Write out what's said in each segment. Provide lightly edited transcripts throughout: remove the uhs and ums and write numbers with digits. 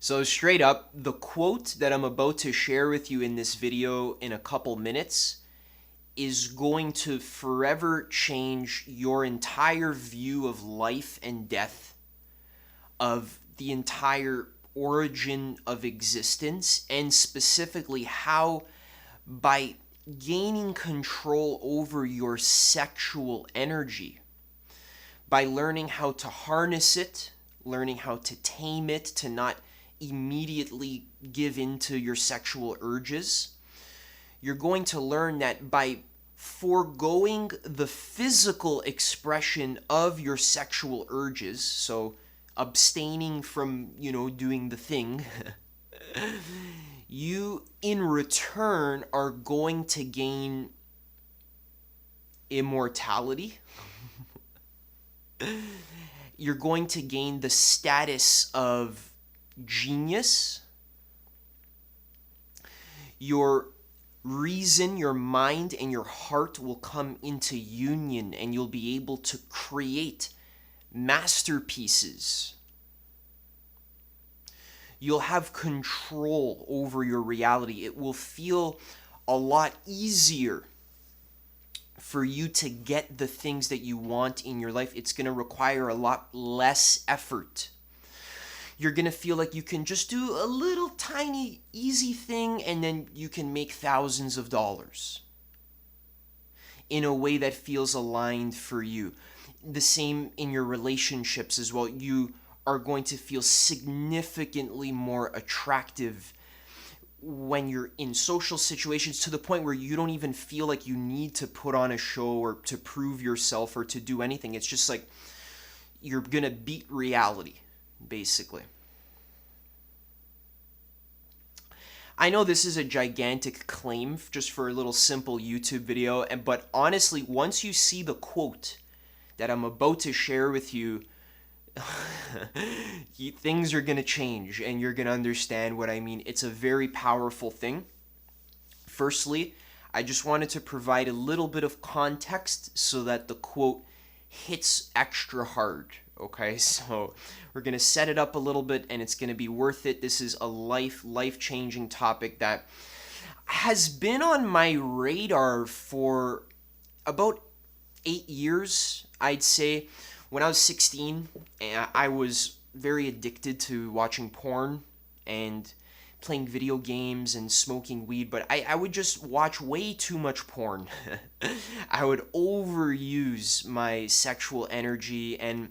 So straight up, the quote that I'm about to share with you in this video in a couple minutes is going to forever change your entire view of life and death, of the entire origin of existence, and specifically how by gaining control over your sexual energy, by learning how to harness it, learning how to tame it, to not immediately give in to your sexual urges, you're going to learn that by foregoing the physical expression of your sexual urges, so abstaining from, doing the thing, you in return are going to gain immortality. You're going to gain the status of genius. Your reason, your mind, and your heart will come into union, and you'll be able to create masterpieces. You'll have control over your reality. It will feel a lot easier for you to get the things that you want in your life. It's going to require a lot less effort. You're going to feel like you can just do a little tiny easy thing and then you can make thousands of dollars in a way that feels aligned for you. The same in your relationships as well. You are going to feel significantly more attractive when you're in social situations, to the point where you don't even feel like you need to put on a show or to prove yourself or to do anything. It's just like you're going to beat reality, basically. I know this is a gigantic claim just for a little simple YouTube video, but honestly, once you see the quote that I'm about to share with you, things are going to change and you're going to understand what I mean. It's a very powerful thing. Firstly, I just wanted to provide a little bit of context so that the quote hits extra hard. Okay, so we're going to set it up a little bit and it's going to be worth it. This is a life-changing topic that has been on my radar for about 8 years, I'd say. When I was 16, I was very addicted to watching porn and playing video games and smoking weed, but I would just watch way too much porn. I would overuse my sexual energy and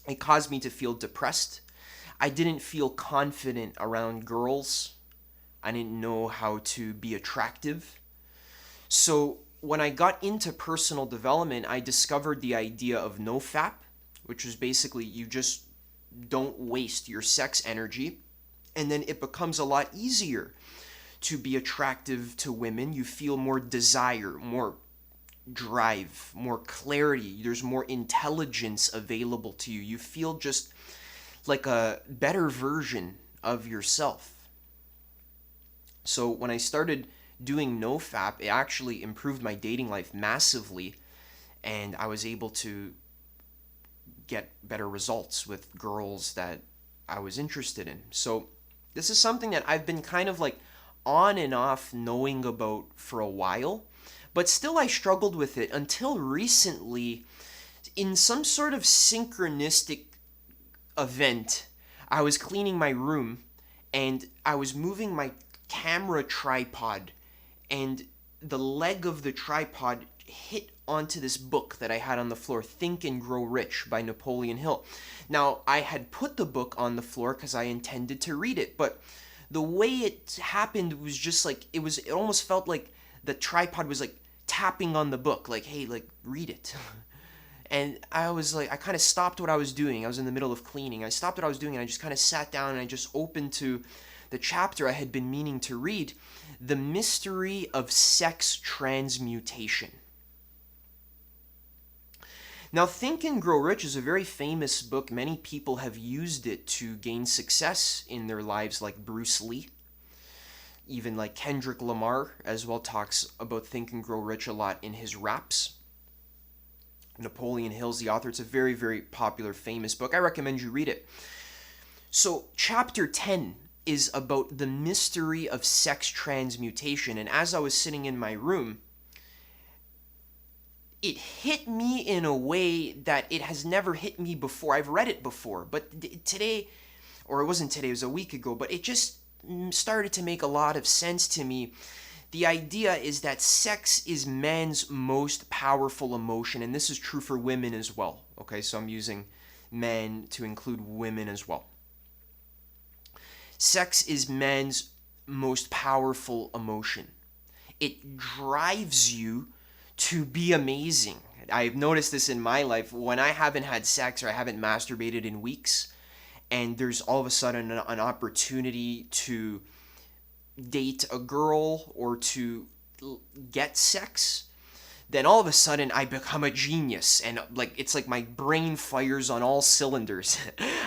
it caused me to feel depressed. I didn't feel confident around girls. I didn't know how to be attractive. So when I got into personal development, I discovered the idea of NoFap, which was basically you just don't waste your sex energy, and then it becomes a lot easier to be attractive to women. You feel more desire, more drive, more clarity. There's more intelligence available to you. You feel just like a better version of yourself. So when I started doing NoFap, it actually improved my dating life massively, and I was able to get better results with girls that I was interested in. So this is something that I've been kind of like on and off knowing about for a while, but still I struggled with it until recently. In some sort of synchronistic event, I was cleaning my room and I was moving my camera tripod, and the leg of the tripod hit onto this book that I had on the floor, Think and Grow Rich by Napoleon Hill. Now, I had put the book on the floor because I intended to read it, but the way it happened was just like, it almost felt like the tripod was like tapping on the book, like, hey, like, read it. And I was like, I kind of stopped what I was doing. I was in the middle of cleaning. I stopped what I was doing and I just kind of sat down and I just opened to the chapter I had been meaning to read, The Mystery of Sex Transmutation. Now, Think and Grow Rich is a very famous book. Many people have used it to gain success in their lives, like Bruce Lee. Even like Kendrick Lamar as well talks about Think and Grow Rich a lot in his raps. Napoleon Hill's the author. It's a very, very popular, famous book. I recommend you read it. So, chapter 10 is about the mystery of sex transmutation. And as I was sitting in my room, it hit me in a way that it has never hit me before. I've read it before, but today, or it wasn't today, it was a week ago, but it just started to make a lot of sense to me. The idea is that sex is man's most powerful emotion, and this is true for women as well. Okay, so I'm using men to include women as well. Sex is man's most powerful emotion. It drives you to be amazing. I've noticed this in my life. When I haven't had sex or I haven't masturbated in weeks, and there's all of a sudden an opportunity to date a girl or to get sex, then all of a sudden I become a genius, and like it's like my brain fires on all cylinders.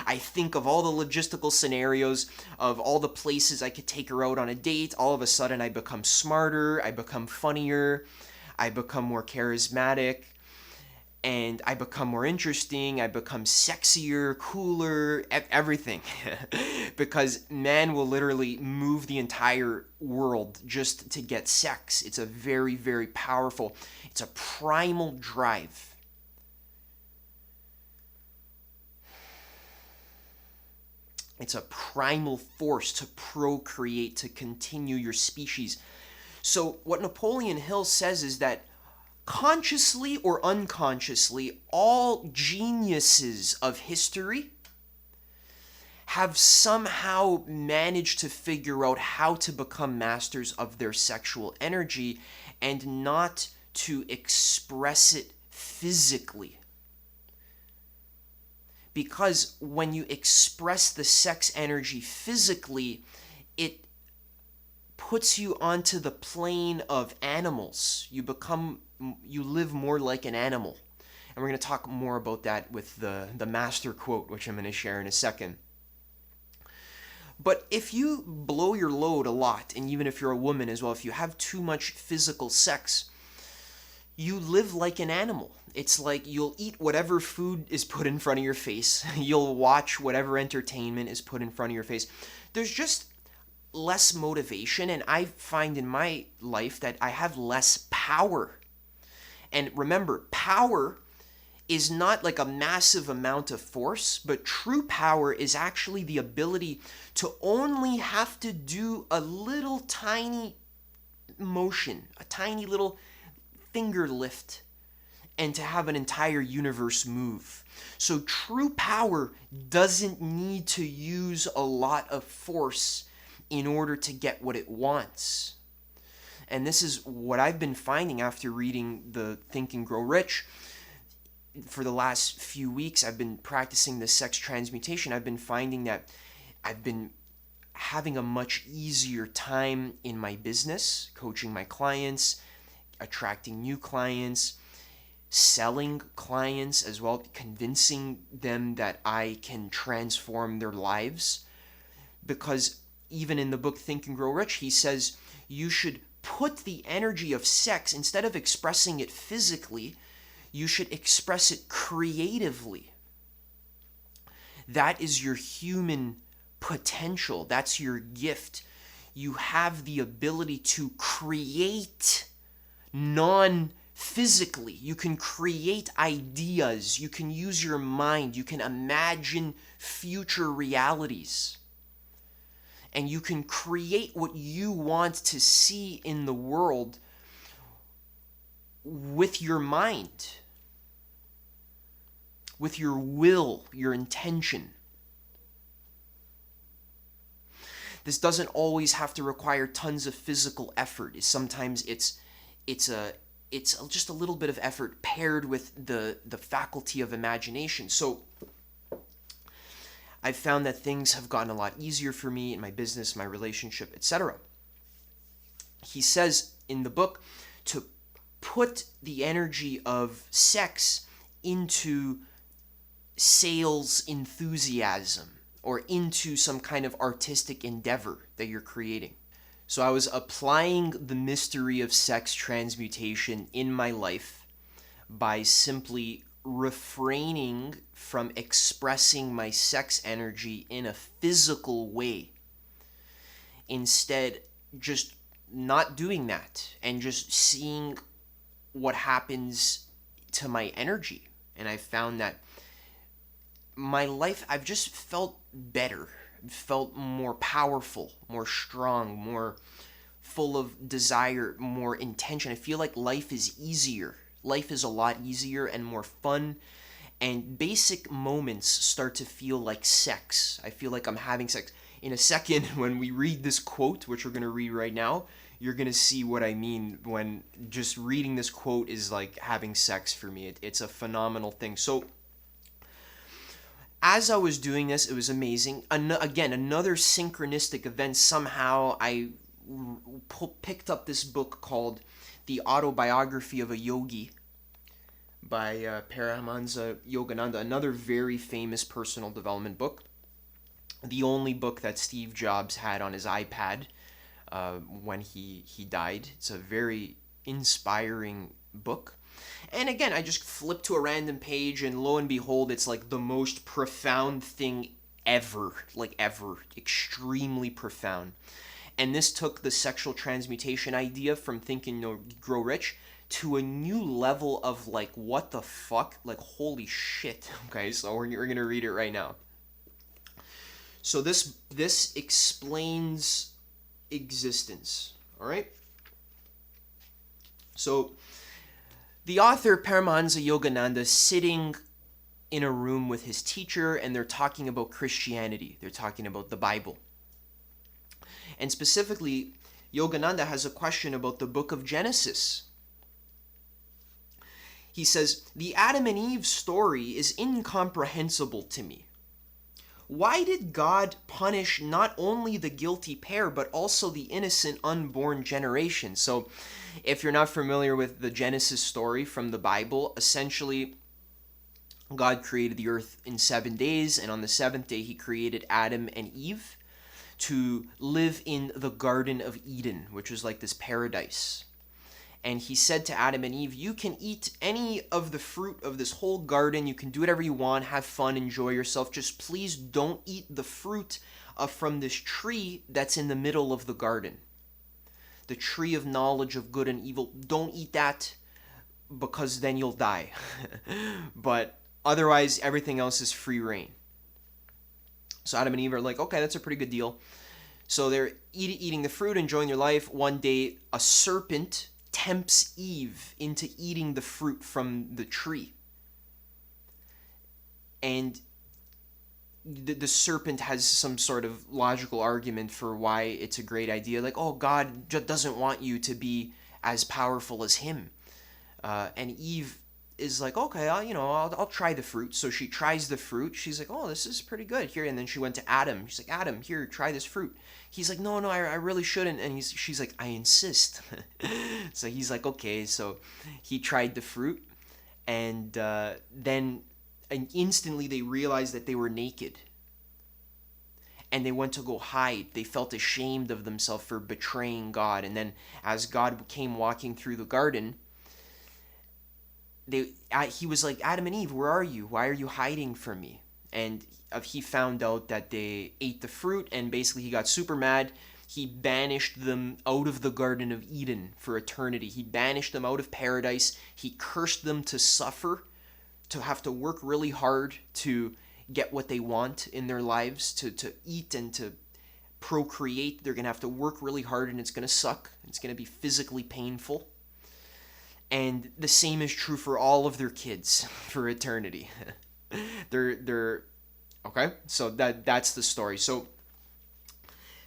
I think of all the logistical scenarios of all the places I could take her out on a date. All of a sudden I become smarter, I become funnier, I become more charismatic, and I become more interesting, I become sexier, cooler, everything. Because man will literally move the entire world just to get sex. It's a very, very powerful, it's a primal drive. It's a primal force to procreate, to continue your species. So what Napoleon Hill says is that consciously or unconsciously, all geniuses of history have somehow managed to figure out how to become masters of their sexual energy and not to express it physically. Because when you express the sex energy physically, it puts you onto the plane of animals. You live more like an animal. And we're going to talk more about that with the master quote, which I'm going to share in a second. But if you blow your load a lot, and even if you're a woman as well, if you have too much physical sex, you live like an animal. It's like you'll eat whatever food is put in front of your face. You'll watch whatever entertainment is put in front of your face. There's just less motivation, and I find in my life that I have less power. And remember, power is not like a massive amount of force, but true power is actually the ability to only have to do a little tiny motion, a tiny little finger lift, and to have an entire universe move. So true power doesn't need to use a lot of force in order to get what it wants. And this is what I've been finding after reading the Think and Grow Rich. For the last few weeks, I've been practicing the sex transmutation. I've been finding that I've been having a much easier time in my business, coaching my clients, attracting new clients, selling clients as well, convincing them that I can transform their lives. Because even in the book Think and Grow Rich, he says you should put the energy of sex, instead of expressing it physically, you should express it creatively. That is your human potential. That's your gift. You have the ability to create non-physically. You can create ideas. You can use your mind. You can imagine future realities. And you can create what you want to see in the world with your mind, with your will, your intention. This doesn't always have to require tons of physical effort. Sometimes it's just a little bit of effort paired with the faculty of imagination. So I've found that things have gotten a lot easier for me in my business, my relationship, etc. He says in the book to put the energy of sex into sales enthusiasm or into some kind of artistic endeavor that you're creating. So I was applying the mystery of sex transmutation in my life by simply refraining from expressing my sex energy in a physical way. Instead, just not doing that and just seeing what happens to my energy. And I found that my life, I've just felt better, felt more powerful, more strong, more full of desire, more intention. I feel like life is easier. Life is a lot easier and more fun. And basic moments start to feel like sex. I feel like I'm having sex. In a second, when we read this quote, which we're going to read right now, you're going to see what I mean when just reading this quote is like having sex for me. It's a phenomenal thing. So, as I was doing this, it was amazing. Again, another synchronistic event. Somehow, I picked up this book called The Autobiography of a Yogi by Paramahansa Yogananda, another very famous personal development book. The only book that Steve Jobs had on his iPad when he died. It's a very inspiring book. And again, I just flipped to a random page, and lo and behold, it's like the most profound thing ever. Like ever. Extremely profound. And this took the sexual transmutation idea from Think and Grow Rich to a new level of like, what the fuck? Like, holy shit. Okay, so we're going to read it right now. So this explains existence, all right? So the author Paramahansa Yogananda is sitting in a room with his teacher, and they're talking about Christianity. They're talking about the Bible. And specifically, Yogananda has a question about the book of Genesis. He says, "The Adam and Eve story is incomprehensible to me. Why did God punish not only the guilty pair, but also the innocent unborn generation?" So, if you're not familiar with the Genesis story from the Bible, essentially, God created the earth in 7 days, and on the seventh day, he created Adam and Eve to live in the Garden of Eden, which was like this paradise. And he said to Adam and Eve, "You can eat any of the fruit of this whole garden. You can do whatever you want, have fun, enjoy yourself. Just please don't eat the fruit from this tree that's in the middle of the garden. The tree of knowledge of good and evil. Don't eat that, because then you'll die." But otherwise, everything else is free reign. So Adam and Eve are like, okay, that's a pretty good deal. So they're eating the fruit, enjoying their life. One day, a serpent tempts Eve into eating the fruit from the tree. And the serpent has some sort of logical argument for why it's a great idea. Like, oh, God doesn't want you to be as powerful as him. And Eve is like, okay, I'll try the fruit. So she tries the fruit. She's like, oh, this is pretty good here. And then she went to Adam. She's like, Adam, here, try this fruit. He's like, no, I really shouldn't. And she's like, I insist. So he's like, okay. So he tried the fruit, and then instantly they realized that they were naked. And they went to go hide. They felt ashamed of themselves for betraying God. And then as God came walking through the garden, he was like, Adam and Eve, where are you? Why are you hiding from me? And he found out that they ate the fruit, and basically he got super mad. He banished them out of the Garden of Eden for eternity. He banished them out of paradise. He cursed them to suffer, to have to work really hard to get what they want in their lives, to eat and to procreate. They're going to have to work really hard, and it's going to suck. It's going to be physically painful. And the same is true for all of their kids for eternity. they're okay. So that's the story. So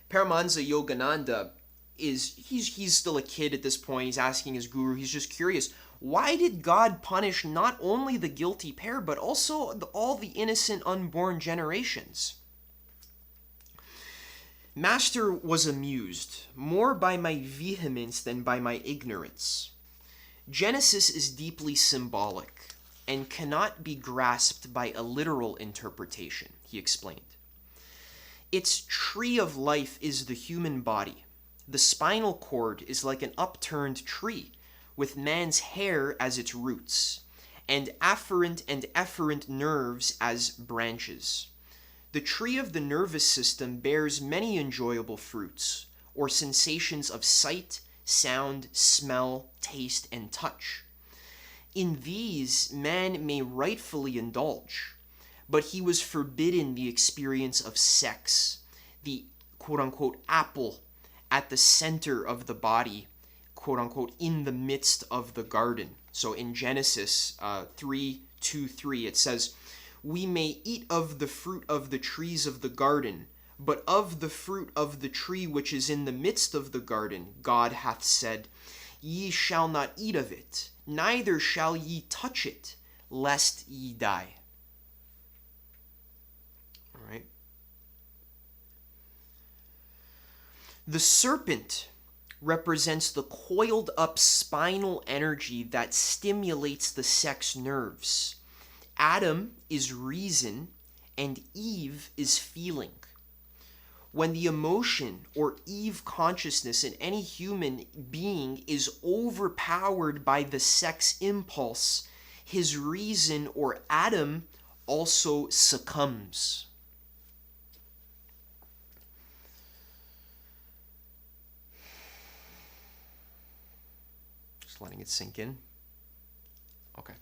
Paramahansa Yogananda he's still a kid at this point. He's asking his guru. He's just curious. Why did God punish not only the guilty pair, but also all the innocent unborn generations? Master was amused more by my vehemence than by my ignorance. Genesis is deeply symbolic and cannot be grasped by a literal interpretation, he explained. Its tree of life is the human body. The spinal cord is like an upturned tree, with man's hair as its roots, and efferent nerves as branches. The tree of the nervous system bears many enjoyable fruits, or sensations of sight, sound, smell, taste, and touch. In these, man may rightfully indulge, but he was forbidden the experience of sex, the quote unquote apple at the center of the body, quote unquote, in the midst of the garden. So in Genesis 3:2-3, it says, "We may eat of the fruit of the trees of the garden, but of the fruit of the tree which is in the midst of the garden, God hath said, Ye shall not eat of it, neither shall ye touch it, lest ye die." All right. The serpent represents the coiled up spinal energy that stimulates the sex nerves. Adam is reason and Eve is feeling. When the emotion or Eve consciousness in any human being is overpowered by the sex impulse, his reason or Adam also succumbs. Just letting it sink in. Okay.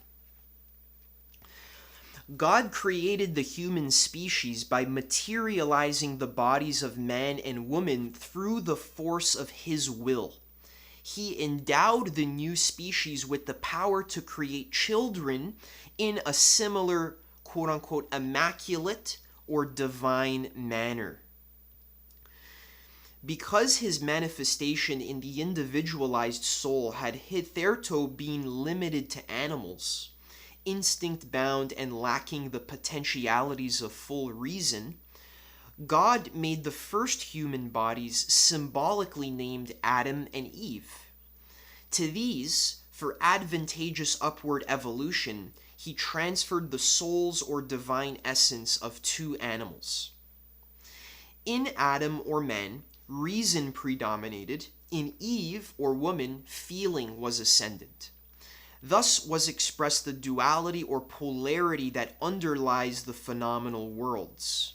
God created the human species by materializing the bodies of man and woman through the force of his will. He endowed the new species with the power to create children in a similar, quote unquote, immaculate or divine manner. Because his manifestation in the individualized soul had hitherto been limited to animals, instinct-bound and lacking the potentialities of full reason, God made the first human bodies symbolically named Adam and Eve. To these, for advantageous upward evolution, he transferred the souls or divine essence of two animals. In Adam or man, reason predominated. In Eve or woman, feeling was ascendant. Thus was expressed the duality or polarity that underlies the phenomenal worlds.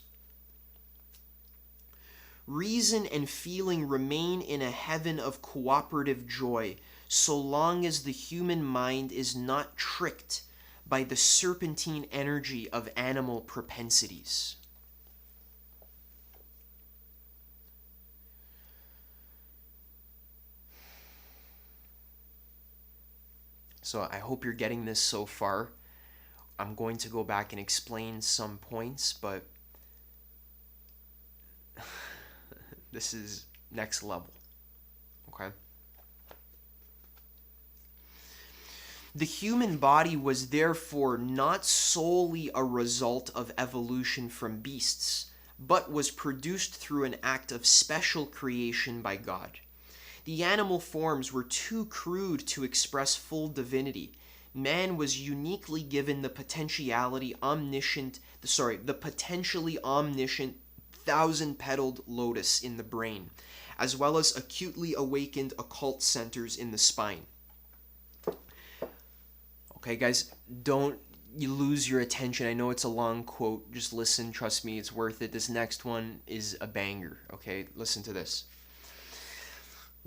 Reason and feeling remain in a heaven of cooperative joy so long as the human mind is not tricked by the serpentine energy of animal propensities. So I hope you're getting this so far. I'm going to go back and explain some points, but this is next level. Okay? The human body was therefore not solely a result of evolution from beasts, but was produced through an act of special creation by God. The animal forms were too crude to express full divinity. Man was uniquely given the potentially omniscient thousand-petaled lotus in the brain, as well as acutely awakened occult centers in the spine. Okay, guys, don't you lose your attention. I know it's a long quote. Just listen. Trust me, it's worth it. This next one is a banger. Okay, listen to this.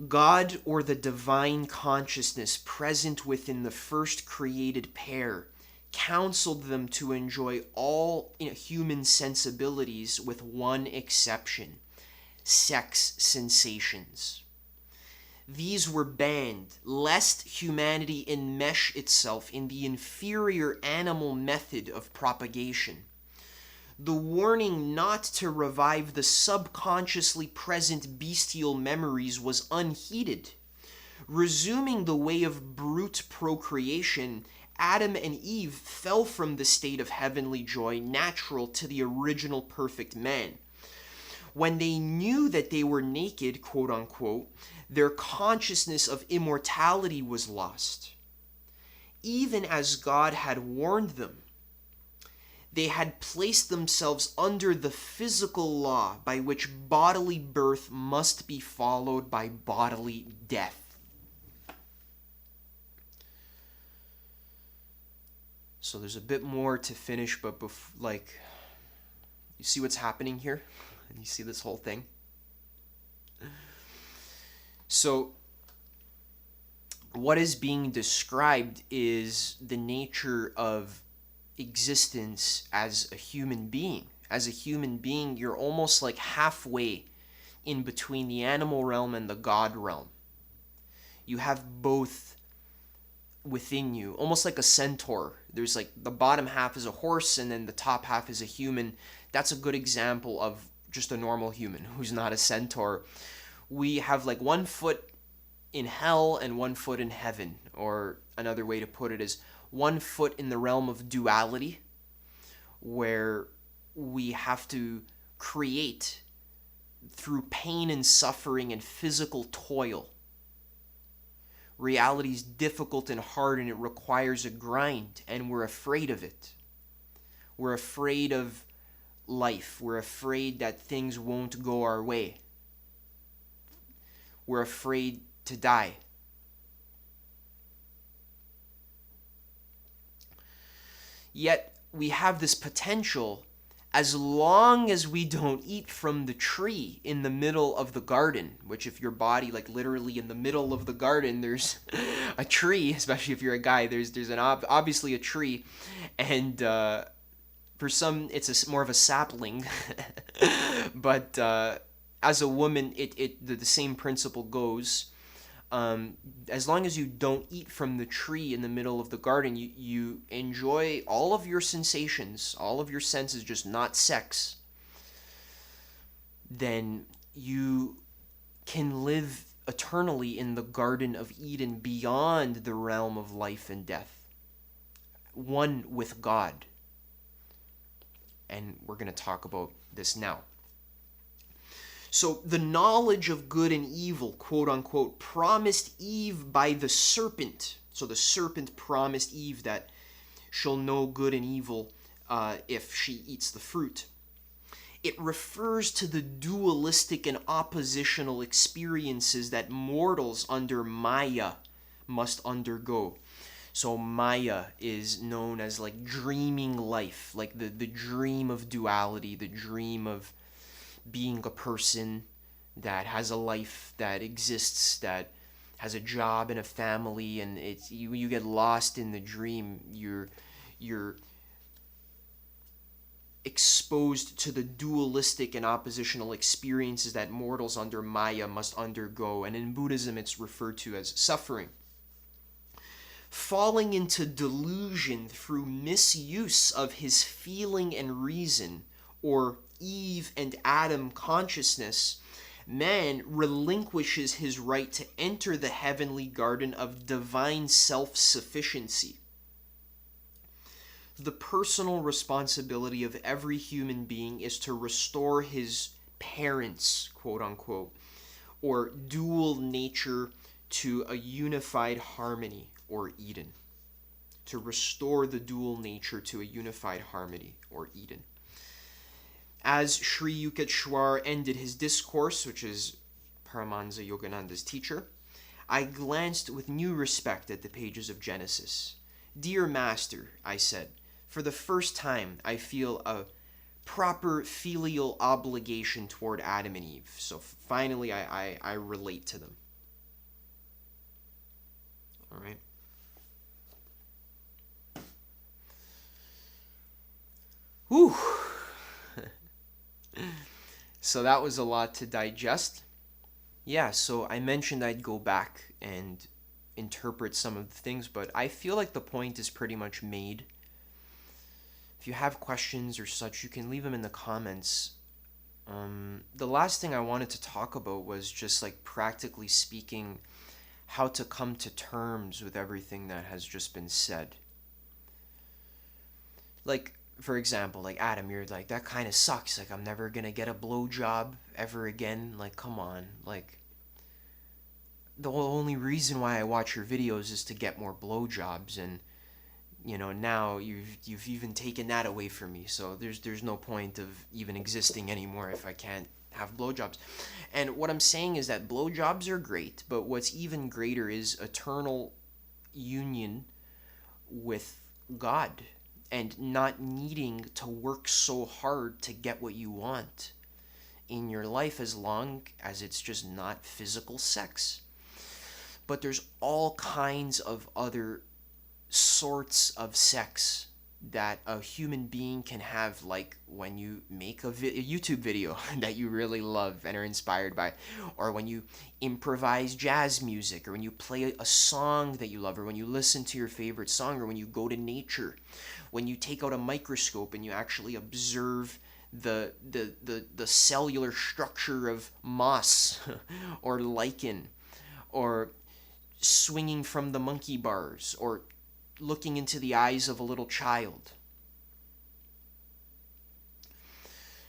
God, or the divine consciousness present within the first created pair, counseled them to enjoy all human sensibilities with one exception: sex sensations. These were banned, lest humanity enmesh itself in the inferior animal method of propagation. The warning not to revive the subconsciously present bestial memories was unheeded. Resuming the way of brute procreation, Adam and Eve fell from the state of heavenly joy natural to the original perfect man. When they knew that they were naked, quote unquote, their consciousness of immortality was lost. Even as God had warned them, they had placed themselves under the physical law by which bodily birth must be followed by bodily death. So there's a bit more to finish, but like, you see what's happening here? And you see this whole thing? So what is being described is the nature of existence as a human being. As a human being, you're almost like halfway in between the animal realm and the God realm. You have both within you, almost like a centaur. There's like the bottom half is a horse and then the top half is a human. That's a good example of just a normal human who's not a centaur. We have like one foot in hell and one foot in heaven, or another way to put it is one foot in the realm of duality, where we have to create through pain and suffering and physical toil. Reality is difficult and hard, and it requires a grind, and we're afraid of it. We're afraid of life. We're afraid that things won't go our way. We're afraid to die. Yet we have this potential as long as we don't eat from the tree in the middle of the garden, which if your body, like literally in the middle of the garden, there's a tree, especially if you're a guy, there's obviously a tree, and for some it's more of a sapling, but as a woman, the same principle goes. As long as you don't eat from the tree in the middle of the garden, you enjoy all of your sensations, all of your senses, just not sex, then you can live eternally in the Garden of Eden beyond the realm of life and death, one with God. And we're going to talk about this now. So the knowledge of good and evil, quote unquote, promised Eve by the serpent. So the serpent promised Eve that she'll know good and evil if she eats the fruit. It refers to the dualistic and oppositional experiences that mortals under Maya must undergo. So Maya is known as like dreaming life, like the dream of duality, the dream of being a person that has a life that exists, that has a job and a family, and it's you get lost in the dream. You're exposed to the dualistic and oppositional experiences that mortals under Maya must undergo, and in Buddhism it's referred to as suffering. Falling into delusion through misuse of his feeling and reason, or Eve and Adam consciousness, man relinquishes his right to enter the heavenly garden of divine self-sufficiency. The personal responsibility of every human being is to restore his parents, quote unquote, or dual nature to a unified harmony, or Eden. To restore the dual nature to a unified harmony, or Eden. As Sri Yukteswar ended his discourse, which is Paramahansa Yogananda's teacher, I glanced with new respect at the pages of Genesis. "Dear Master," I said, "for the first time I feel a proper filial obligation toward Adam and Eve." So finally I relate to them. All right. Whew. So that was a lot to digest. Yeah, so I mentioned I'd go back and interpret some of the things, but I feel like the point is pretty much made. If you have questions or such, you can leave them in the comments. The last thing I wanted to talk about was just like practically speaking, how to come to terms with everything that has just been said. Like, for example, like Adam, you're like, that kind of sucks. Like, I'm never gonna get a blowjob ever again. Like, come on. Like, the only reason why I watch your videos is to get more blowjobs, and you know now you've even taken that away from me. So there's no point of even existing anymore if I can't have blowjobs. And what I'm saying is that blowjobs are great, but what's even greater is eternal union with God and not needing to work so hard to get what you want in your life as long as it's just not physical sex. But there's all kinds of other sorts of sex that a human being can have, like when you make a YouTube video that you really love and are inspired by, or when you improvise jazz music, or when you play a song that you love, or when you listen to your favorite song, or when you go to nature, when you take out a microscope and you actually observe the cellular structure of moss or lichen, or swinging from the monkey bars, or looking into the eyes of a little child.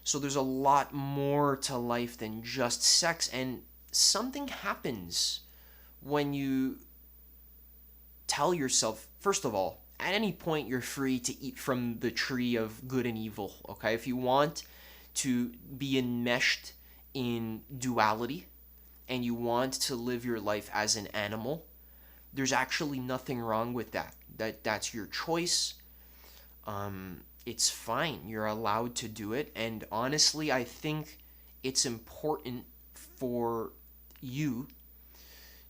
So there's a lot more to life than just sex, and something happens when you tell yourself, first of all, at any point you're free to eat from the tree of good and evil, okay? If you want to be enmeshed in duality and you want to live your life as an animal, there's actually nothing wrong with that. That's your choice. It's fine. You're allowed to do it. And honestly, I think it's important for you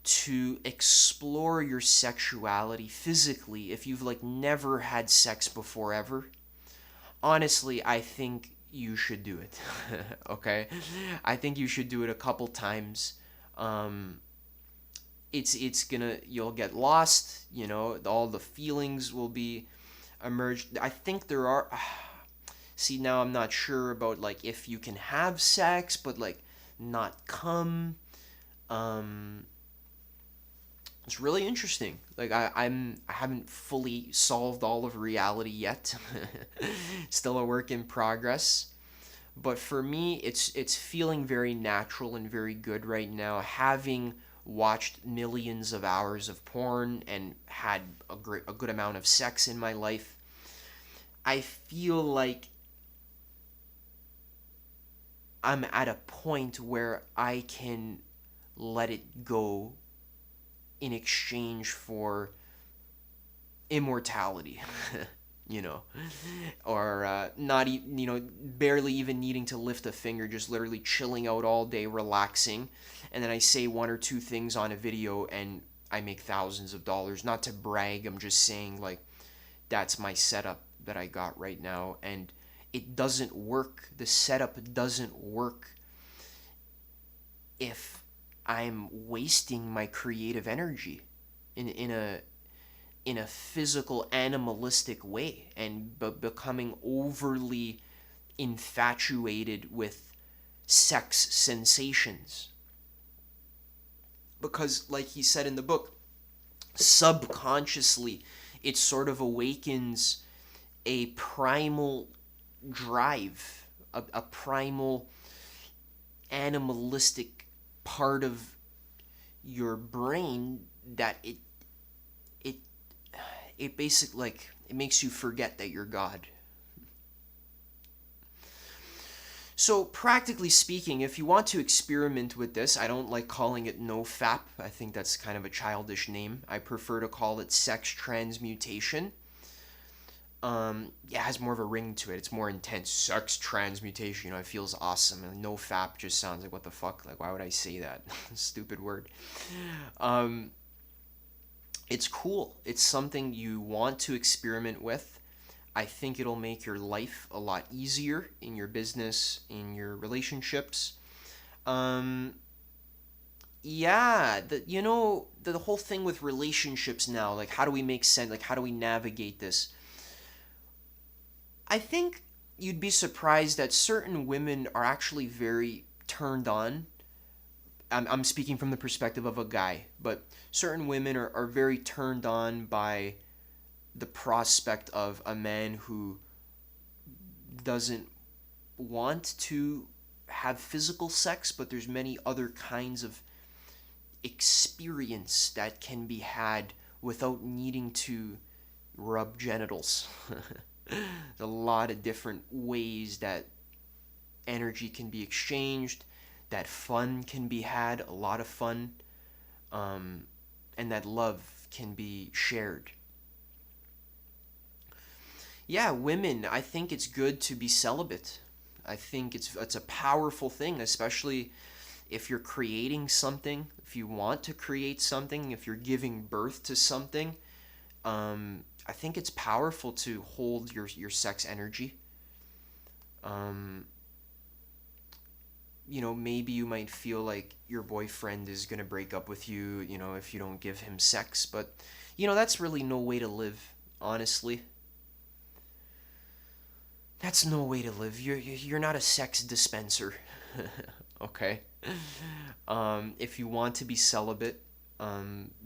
to explore your sexuality physically if you've like never had sex before ever. Honestly, I think you should do it. Okay? I think you should do it a couple times. It's gonna, you'll get lost, all the feelings will be emerged. I think there are see, now I'm not sure about like if you can have sex but like not come. It's really interesting. Like I haven't fully solved all of reality yet. Still a work in progress. But for me, it's feeling very natural and very good right now, having watched millions of hours of porn and had a good amount of sex in my life. I feel like I'm at a point where I can let it go in exchange for immortality. you know, or not, barely even needing to lift a finger, just literally chilling out all day, relaxing, and then I say one or two things on a video and I make thousands of dollars. Not to brag, I'm just saying like that's my setup that I got right now, and it doesn't work. The setup doesn't work if I'm wasting my creative energy in a physical animalistic way and becoming overly infatuated with sex sensations. Because like he said in the book, subconsciously it sort of awakens a primal drive, a primal animalistic part of your brain that it basically, like, it makes you forget that you're God. So practically speaking, if you want to experiment with this, I don't like calling it no-fap. I think that's kind of a childish name. I prefer to call it sex transmutation. Yeah, it has more of a ring to it. It's more intense. Sex transmutation, it feels awesome. And no-fap just sounds like, what the fuck? Like, why would I say that? Stupid word. It's cool. It's something you want to experiment with. I think it'll make your life a lot easier in your business, in your relationships. Yeah, the whole thing with relationships now, like how do we make sense? Like how do we navigate this? I think you'd be surprised that certain women are actually very turned on. I'm speaking from the perspective of a guy, but certain women are very turned on by the prospect of a man who doesn't want to have physical sex, but there's many other kinds of experience that can be had without needing to rub genitals. A lot of different ways that energy can be exchanged, that fun can be had, a lot of fun, and that love can be shared. Yeah, women, I think it's good to be celibate. I think it's a powerful thing, especially if you're creating something, if you want to create something, if you're giving birth to something. I think it's powerful to hold your sex energy. Um, maybe you might feel like your boyfriend is gonna break up with you, if you don't give him sex, but that's really no way to live, honestly. That's no way to live. You're not a sex dispenser. Okay. If you want to be celibate,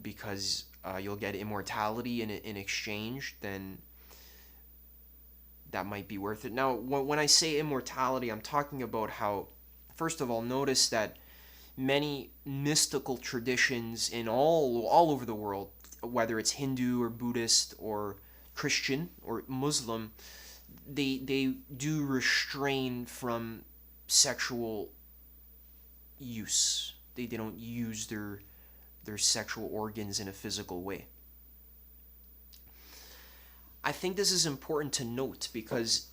because you'll get immortality in exchange, then that might be worth it. Now, when I say immortality, I'm talking about how, first of all, notice that many mystical traditions in all over the world, whether it's Hindu or Buddhist or Christian or Muslim, they do restrain from sexual use. They don't use their sexual organs in a physical way. I think this is important to note because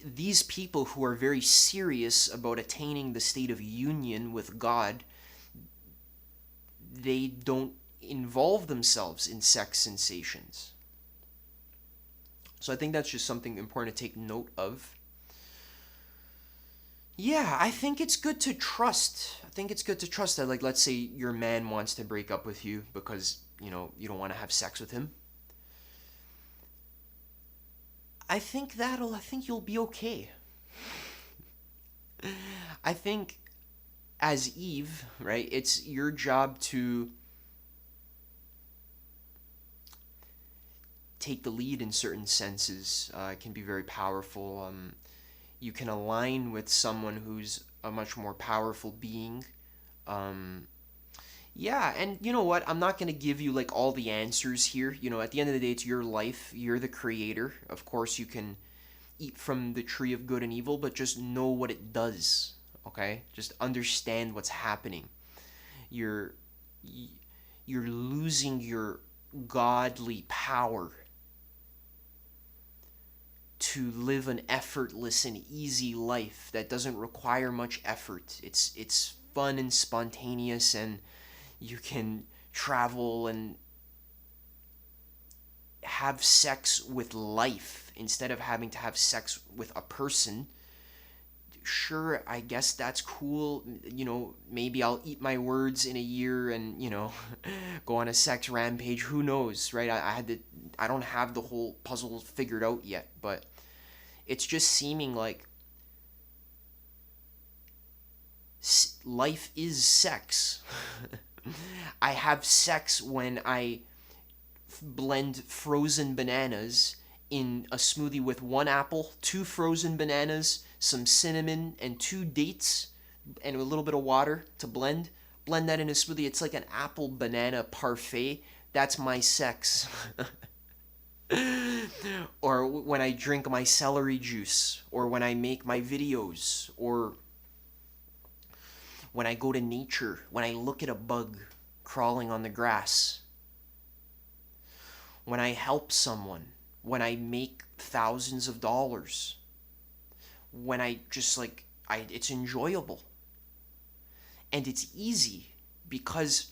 these people who are very serious about attaining the state of union with God, they don't involve themselves in sex sensations. So I think that's just something important to take note of. Yeah, I think it's good to trust. I think it's good to trust that, like, let's say your man wants to break up with you because, you don't want to have sex with him. I think you'll be okay. I think as Eve, right, it's your job to take the lead in certain senses. It can be very powerful. You can align with someone who's a much more powerful being. Um, yeah, and you know what? I'm not going to give you like all the answers here. At the end of the day, it's your life. You're the creator. Of course, you can eat from the tree of good and evil, but just know what it does. Okay? Just understand what's happening. You're you're losing your godly power to live an effortless and easy life that doesn't require much effort. It's fun and spontaneous, and you can travel and have sex with life instead of having to have sex with a person. Sure, I guess that's cool. Maybe I'll eat my words in a year and, go on a sex rampage. Who knows, right? I don't have the whole puzzle figured out yet, but it's just seeming like life is sex. I have sex when I blend frozen bananas in a smoothie with one apple, two frozen bananas, some cinnamon, and two dates, and a little bit of water to blend. Blend that in a smoothie. It's like an apple banana parfait. That's my sex. Or when I drink my celery juice, or when I make my videos, or when I go to nature, when I look at a bug crawling on the grass, when I help someone, when I make thousands of dollars, when I just it's enjoyable. And it's easy because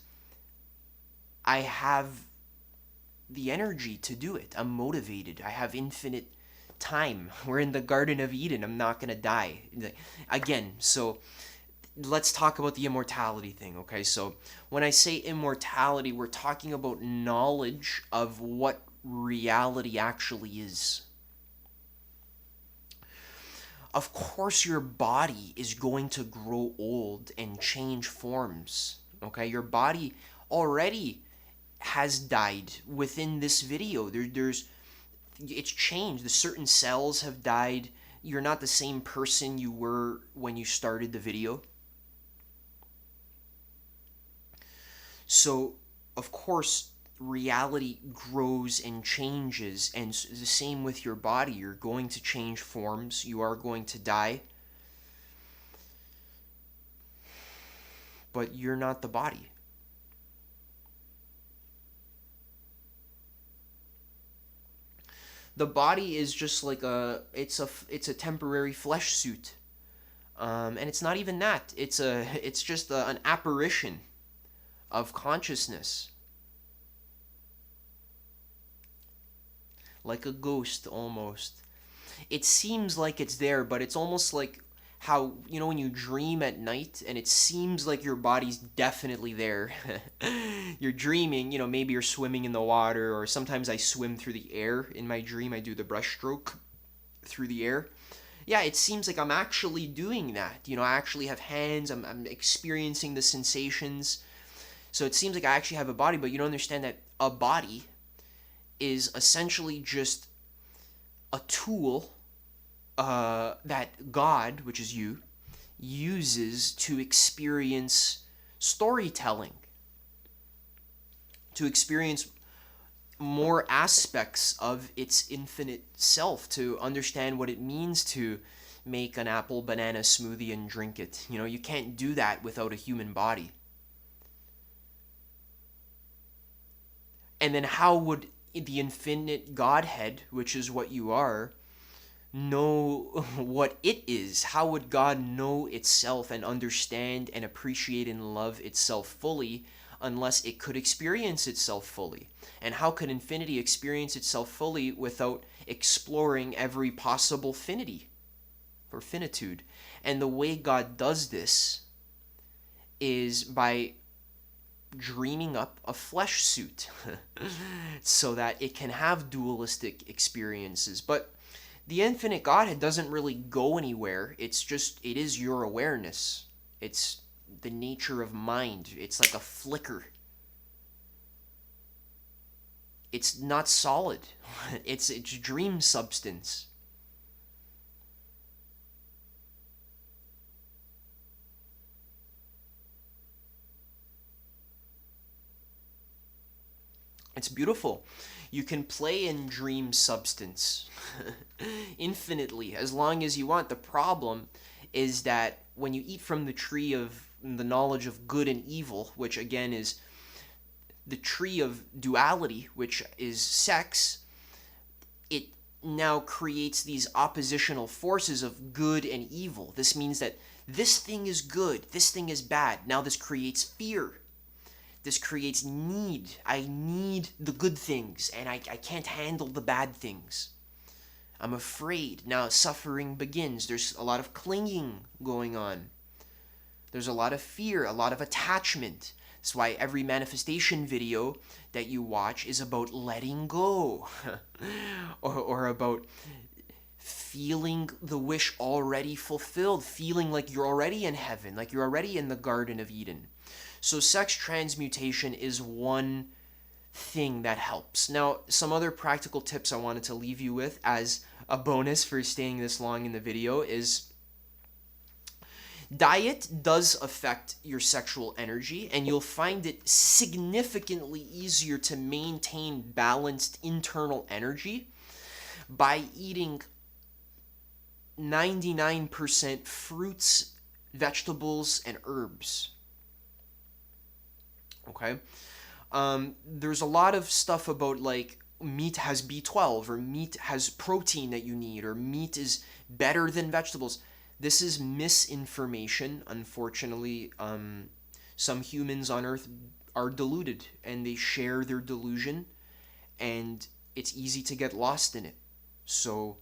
I have the energy to do it. I'm motivated. I have infinite time. We're in the Garden of Eden. I'm not going to die. Again, so let's talk about the immortality thing, okay? So when I say immortality, we're talking about knowledge of what reality actually is. Of course, your body is going to grow old and change forms, okay? Your body already has died within this video. It's changed. The certain cells have died. You're not the same person you were when you started the video. So, of course, reality grows and changes, and the same with your body. You're going to change forms. You are going to die. But you're not the body. The body is just like it's a temporary flesh suit, and it's not even that. It's just an apparition of consciousness, like a ghost almost. It seems like it's there, but it's almost like how, when you dream at night and it seems like your body's definitely there. You're dreaming, maybe you're swimming in the water, or sometimes I swim through the air in my dream. I do the brushstroke through the air. Yeah, it seems like I'm actually doing that. I actually have hands, I'm experiencing the sensations. So it seems like I actually have a body, but you don't understand that a body is essentially just a tool that God, which is you, uses to experience storytelling, to experience more aspects of its infinite self, to understand what it means to make an apple banana smoothie and drink it. You can't do that without a human body. And then how would the infinite Godhead, which is what you are, know what it is? How would God know itself and understand and appreciate and love itself fully unless it could experience itself fully? And how could infinity experience itself fully without exploring every possible finity or finitude? And the way God does this is by dreaming up a flesh suit so that it can have dualistic experiences. But the infinite Godhead doesn't really go anywhere. It is your awareness. It's the nature of mind. It's like a flicker. It's not solid. It's dream substance. It's beautiful. You can play in dream substance infinitely as long as you want. The problem is that when you eat from the tree of the knowledge of good and evil, which again is the tree of duality, which is sex, it now creates these oppositional forces of good and evil. This means that this thing is good, this thing is bad. Now this creates fear. This creates need. I need the good things, and I can't handle the bad things. I'm afraid. Now suffering begins. There's a lot of clinging going on. There's a lot of fear, a lot of attachment. That's why every manifestation video that you watch is about letting go or about feeling the wish already fulfilled, feeling like you're already in heaven, like you're already in the Garden of Eden. So sex transmutation is one thing that helps. Now, some other practical tips I wanted to leave you with as a bonus for staying this long in the video is diet does affect your sexual energy, and you'll find it significantly easier to maintain balanced internal energy by eating 99% fruits, vegetables, and herbs. Okay? There's a lot of stuff about like meat has B12 or meat has protein that you need or meat is better than vegetables. This is misinformation. Unfortunately, some humans on Earth are deluded and they share their delusion, and it's easy to get lost in it. So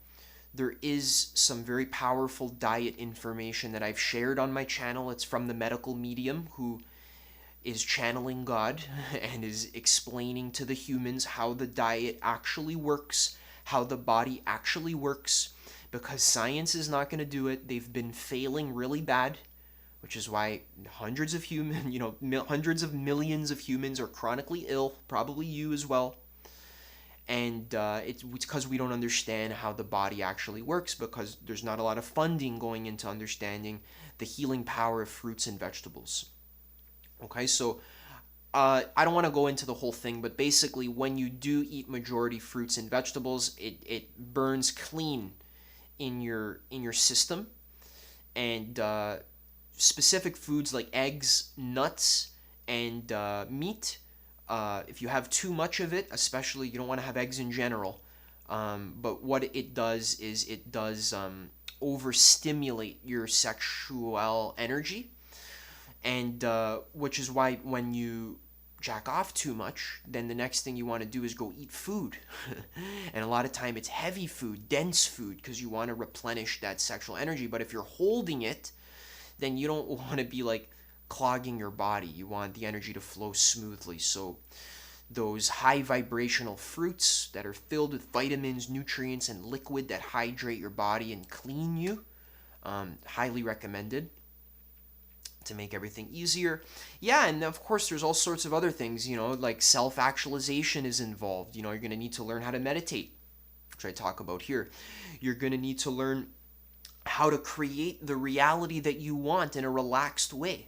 there is some very powerful diet information that I've shared on my channel. It's from the medical medium who is channeling God and is explaining to the humans how the diet actually works, how the body actually works, because science is not going to do it. They've been failing really bad, which is why hundreds of hundreds of millions of humans are chronically ill, probably you as well. And it's because we don't understand how the body actually works, because there's not a lot of funding going into understanding the healing power of fruits and vegetables. Okay, so I don't want to go into the whole thing, but basically when you do eat majority fruits and vegetables, it burns clean in your system. And specific foods like eggs, nuts, and meat, if you have too much of it, especially you don't want to have eggs in general, But what it does is it does overstimulate your sexual energy, and which is why when you jack off too much, then the next thing you want to do is go eat food. And a lot of time it's heavy food, dense food, because you want to replenish that sexual energy. But if you're holding it, then you don't want to be like clogging your body. You want the energy to flow smoothly. So those high vibrational fruits that are filled with vitamins, nutrients, and liquid that hydrate your body and clean you, highly recommended to make everything easier. Yeah, and of course there's all sorts of other things, like self-actualization is involved. You're going to need to learn how to meditate, which I talk about here. You're going to need to learn how to create the reality that you want in a relaxed way.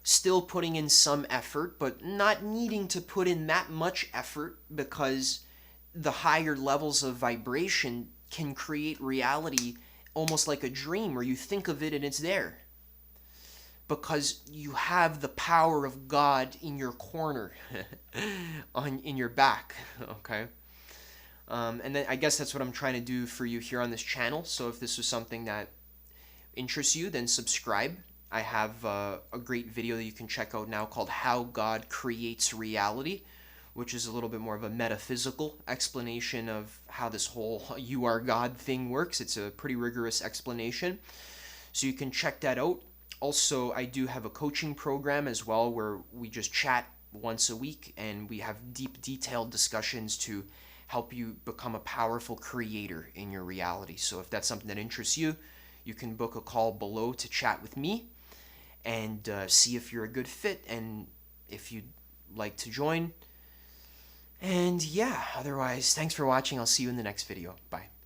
Still putting in some effort, but not needing to put in that much effort, because the higher levels of vibration can create reality almost like a dream where you think of it and it's there. Because you have the power of God in your corner, in your back, okay? And then I guess that's what I'm trying to do for you here on this channel. So if this was something that interests you, then subscribe. I have a great video that you can check out now called How God Creates Reality, which is a little bit more of a metaphysical explanation of how this whole you are God thing works. It's a pretty rigorous explanation. So you can check that out. Also, I do have a coaching program as well where we just chat once a week and we have deep, detailed discussions to help you become a powerful creator in your reality. So if that's something that interests you, you can book a call below to chat with me and see if you're a good fit and if you'd like to join. And yeah, otherwise, thanks for watching. I'll see you in the next video. Bye.